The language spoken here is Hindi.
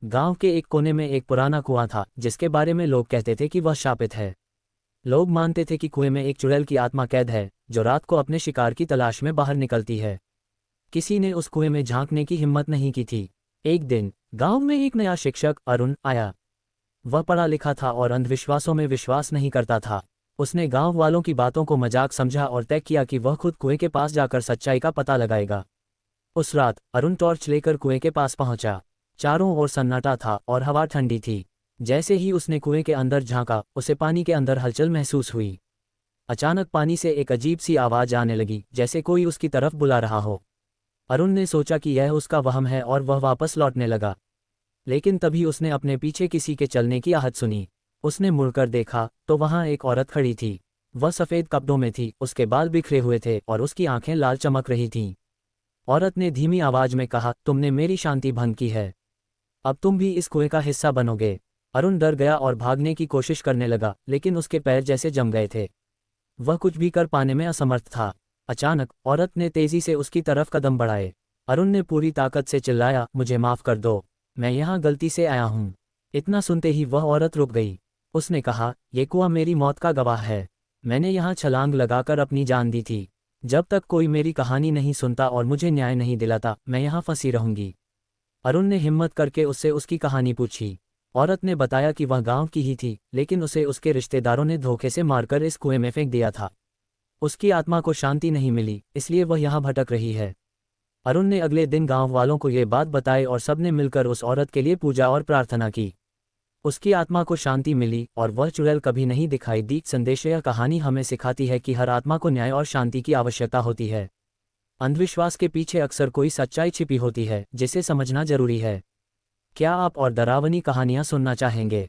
गांव के एक कोने में एक पुराना कुआं था जिसके बारे में लोग कहते थे कि वह शापित है। लोग मानते थे कि कुएं में एक चुड़ैल की आत्मा कैद है जो रात को अपने शिकार की तलाश में बाहर निकलती है। किसी ने उस कुएं में झांकने की हिम्मत नहीं की थी। एक दिन गांव में एक नया शिक्षक अरुण आया। वह पढ़ा लिखा था और अंधविश्वासों में विश्वास नहीं करता था। उसने गांव वालों की बातों को मजाक समझा और तय किया कि वह खुद कुएं के पास जाकर सच्चाई का पता लगाएगा। उस रात अरुण टॉर्च लेकर कुएं के पास पहुंचा। चारों ओर सन्नाटा था और हवा ठंडी थी। जैसे ही उसने कुएं के अंदर झांका उसे पानी के अंदर हलचल महसूस हुई। अचानक पानी से एक अजीब सी आवाज आने लगी, जैसे कोई उसकी तरफ बुला रहा हो। अरुण ने सोचा कि यह उसका वहम है और वह वापस लौटने लगा। लेकिन तभी उसने अपने पीछे किसी के चलने की आहट सुनी। उसने मुड़कर देखा तो वहां एक औरत खड़ी थी। वह सफ़ेद कपड़ों में थी, उसके बाल बिखरे हुए थे और उसकी आंखें लाल चमक रही थीं। औरत ने धीमी आवाज में कहा, तुमने मेरी शांति भंग की है। अब तुम भी इस कुएं का हिस्सा बनोगे। अरुण डर गया और भागने की कोशिश करने लगा, लेकिन उसके पैर जैसे जम गए थे। वह कुछ भी कर पाने में असमर्थ था। अचानक औरत ने तेजी से उसकी तरफ कदम बढ़ाए। अरुण ने पूरी ताकत से चिल्लाया, मुझे माफ कर दो, मैं यहाँ गलती से आया हूँ। इतना सुनते ही वह औरत रुक गई। उसने कहा, ये कुआं मेरी मौत का गवाह है। मैंने यहाँ छलांग लगाकर अपनी जान दी थी। जब तक कोई मेरी कहानी नहीं सुनता और मुझे न्याय नहीं दिलाता, मैं यहाँ फंसी रहूंगी। अरुण ने हिम्मत करके उससे उसकी कहानी पूछी। औरत ने बताया कि वह गांव की ही थी, लेकिन उसे उसके रिश्तेदारों ने धोखे से मारकर इस कुएं में फेंक दिया था। उसकी आत्मा को शांति नहीं मिली, इसलिए वह यहाँ भटक रही है। अरुण ने अगले दिन गांव वालों को ये बात बताई और सबने मिलकर उस औरत के लिए पूजा और प्रार्थना की। उसकी आत्मा को शांति मिली और वह चुड़ैल कभी नहीं दिखाई दी। संदेश: यह कहानी हमें सिखाती है कि हर आत्मा को न्याय और शांति की आवश्यकता होती है। अंधविश्वास के पीछे अक्सर कोई सच्चाई छिपी होती है जिसे समझना जरूरी है। क्या आप और डरावनी कहानियां सुनना चाहेंगे?